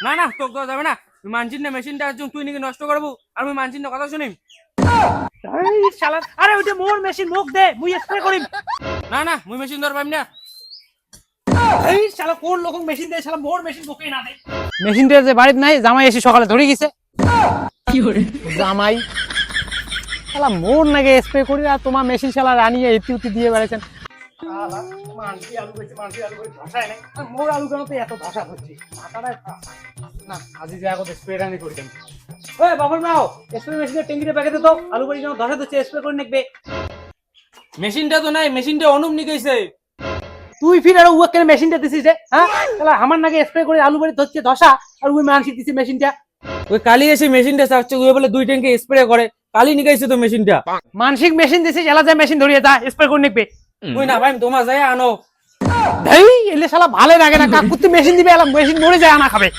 না না তোকে দেওয়া যাবে না। মানছিস না মেশিনটা তুই নাকি নষ্ট করবো, আর আমি মানছিস না কথা শুনিম। আরে ওইটা মোর মেশিন, মুখ দে মুই স্প্রে করিম। না না মুই মেশিন ধর পাইম না। এই শালা কোন লোক মেশিন দেয়, শালা মোর মেশিন মুখে না দে। মেশিনটা যে বাড়িতে নাই, জামাই এসে সকালে ধরে গেছে। কি করে জামাই শালা মোর নাকি স্প্রে করি, আর তোমার মেশিন শালা রানিয়ে এতি উতি দিয়ে বেড়াইছেন। মোর আলু কেন তো এত ধসা হচ্ছে না, আজি যে আগত স্প্রে রানি করি দেন। ওই বাবুল নাও স্প্রে মেশিনের ট্যাঙ্কিতে প্যাকেটে দাও, আলু বাড়ি যেন ধসা হচ্ছে স্প্রে করে নেবে। মেশিনটা তো নাই, মেশিনটা অনুপ নিকেছে। তুই ফির আর ওকে মেশিনটা দিছিস রে? হ্যাঁ তাহলে আমার নাকি স্প্রে করে আলু বাড়ি ধরছে ধসা, আর ওই মানসিক দিছি মেশিনটা। ওই কালি এসে মেশিনটা চাচ্ছে, ওই বলে 2 ট্যাঙ্কে স্প্রে করে, কালি নিকাইছে তো মেশিনটা। মানসিক মেশিন দিছিস, এলা যায় মেশিন ধরিয়ে যা স্প্রে করে নেবে। ওই না ভাই তোমার যাই আনো। ভাই এলে শালা ভালো লাগে না, কাকুতি মেশিন দিবে, এলা মেশিন মরে যায় আনা খাবে।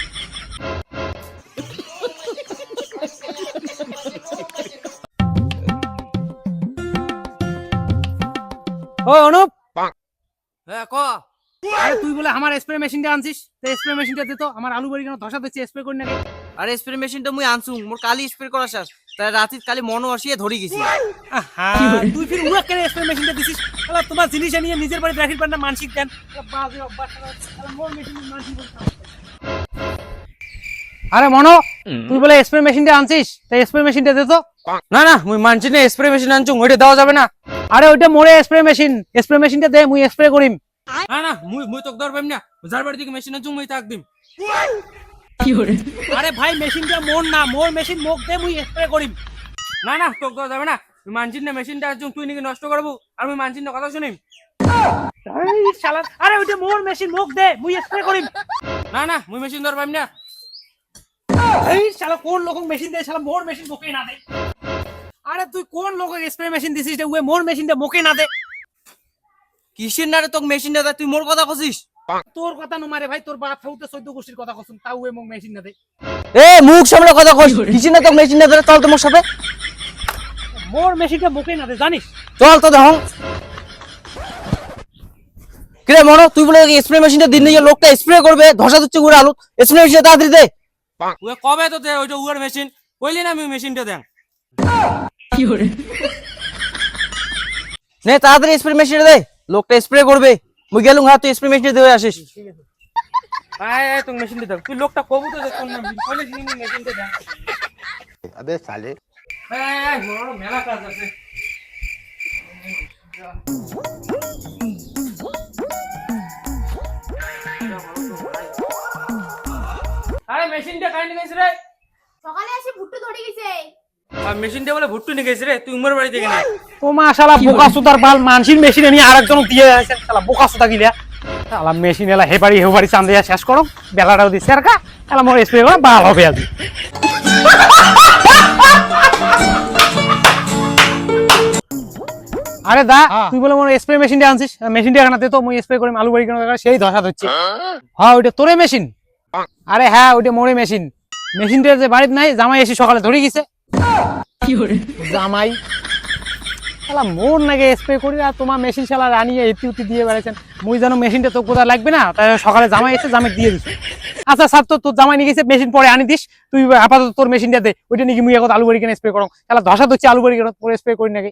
ও অনুপ, হ্যাঁ ক। আরে তুই বলে আমার স্প্রে মেশিনটা আনছিস, তো স্প্রে মেশিনটা দে তো, আমার আলু বাড়ি কেন ধসা দিচ্ছে স্প্রে করে নেবে। আর স্প্রে মেশিনটা মুই আনছু, মোর কালি স্প্রে করা শেষ, তাই রাতে কালি মনো আসিয়ে ধরি গেছি। তুই ফির উয়া কেন স্প্রে মেশিনটা দিছিস? শালা তোমার জিনিস নিয়ে নিজের বাড়ি রাখির পার না, মানসিক দেন। বাজে অভ্যাস, শালা মোর মেশিন মানসিক বলছ। আরে মনো, তুই বলে স্প্রে মেশিনটা আনছিস, তাই স্প্রে মেশিনটা দে তো। না না মুই মানছি না, স্প্রে মেশিন আনছু, ওইটা দেওয়া যাবে না। আরে ওইটা মোরে স্প্রে মেশিনটা দে, মুই স্প্রে করিম। না না মুই তোকে ধর পাইম না, যার বাড়ি থেকে মেশিন আনছু মুই তাক দিম। আরে ভাই মেশিনটা মোর না, মোর মেশিন মুখ দে মুই স্প্রে করিম। না না তোকে দেওয়া যাবে না। তুই মানছিস না মেশিনটা আনছু, তুই নাকি নষ্ট করবো, আর আমি মানছিস না কথা শুনিম। আরে ওইটা মোর মেশিন মুখ দে মুই স্প্রে করিম। না না মুই মেশিন ধর পাইম না। এই শালা কোন লোক মেশিন দেয়, শালা মোর মেশিন মুখে না দে। আরে তুই কোন লোক স্প্রে মেশিন দিছিস যে ওই মোর মেশিনটা মুখে না দে? কিসের না রে তোকে মেশিনটা দেয়, তুই মোর কথা কছিস? তোর কথা নো মারে ভাই, তোর বাপ ফাউতে 14 গোষ্ঠীর কথা কসুন, তাও ওই মুখ মেশিন না দে। এ মুখ সামনে কথা কইস, কিসের না তোকে মেশিনটা ধরে চল তোমার সাথে। মোর মেশিনটা মুখে না দে জানিস? চল তো দেখো। কিরে মনো, তুই বলে স্প্রে মেশিনটা দিন নিয়ে লোকটা স্প্রে করবে, ধসা দিচ্ছে গুড় আলু, স্প্রে মেশিনটা তাড়াতাড়ি দে। ওই কবে তো দে ওইটা উয়ার মেশিন, কইলি না আমি মেশিনটা দেন। কি করে নে তাড়াতাড়ি স্প্রে মেশিনটা দে, লোকটা স্প্রে করবে। মুই গেলুম, হ্যাঁ তুই স্প্রে মেশিনটা দিয়ে আসিস। আয় আয় তুই মেশিনটা দে, তুই লোকটা কবু তো কোন না কইলে দিন মেশিনটা দেন। अबे साले আয় আয় বড় মেলা কাজ আছে। আরে মেশিনটা কাই নিয়ে গেছিস রে? সকালে এসে ভুট্টু ধরে গেছে। আর মেশিনটা বলে ভুট্টু নিয়ে গেছিস রে, তুই উমর বাড়ি থেকে না। ও মা শালা বোকা সুতার বাল, মানসির মেশিন নিয়ে আরেকজন দিয়ে আছে, শালা বোকা সুতা গিলা। শালা মেশিন এলা হেবাড়ি চান্দিয়া শেষ করো, বেলাটাও দিছে আর কা এলা মোর স্প্রে করা বাল হবে আজ। আরে দা তুই বলে মোর স্প্রে মেশিনটা আনছিস, মেশিনটা এখানে দে তো, মুই স্প্রে করি আলু বাড়ি কেন সেই ধসা হচ্ছে। হ্যাঁ ওইটা তোরে মেশিন? আরে হ্যাঁ ওইটা মোরে মেশিন। মেশিনটা যে বাড়িতে নাই, জামাই এসে সকালে ধরে গেছে। কি করে জামাই শালা মোর নাকি স্প্রে করি, আর তোমার মেশিন শালা রানিয়ে এতি উতি দিয়ে বেড়াইছেন। মুই জানো মেশিনটা তো কোথায় লাগবে না, তাই সকালে জামাই এসে জামাই দিয়ে দিস। আচ্ছা স্যার, তোর জামাই নিয়ে গেছে, মেশিন পরে আনি দিস, তুই আপাতত তোর মেশিনটা দে। ওইটা নাকি মুই এখন আলু বাড়ি কেন স্প্রে করো, শালা ধসা দিচ্ছে আলু বাড়ি কেন পরে স্প্রে করি নাকি?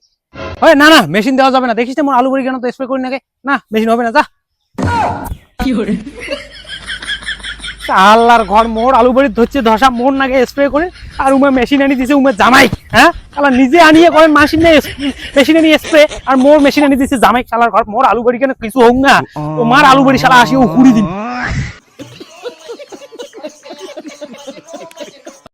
হয় না না মেশিন দেওয়া যাবে না, দেখিস মোর আলু বাড়ি কেন তো স্প্রে করি নাকি, না মেশিন হবে না, যা। কি করে আল্লাহর ঘর, মোর আলু বাড়ি ধরছে ধসা, মোর নাকি স্প্রে করে, আর উমে মেশিন আনি দিছে উমে জামাই। হ্যাঁ শালা নিজে আনিয়ে করেন মেশিন আনিয়ে স্প্রে, আর মোর মেশিন আনি দিছে জামাই। শালার ঘর, মোর আলু বাড়ি কেন কিছু হোক না, তোমার আলু বাড়ি শালা আসি উড়ি দিন।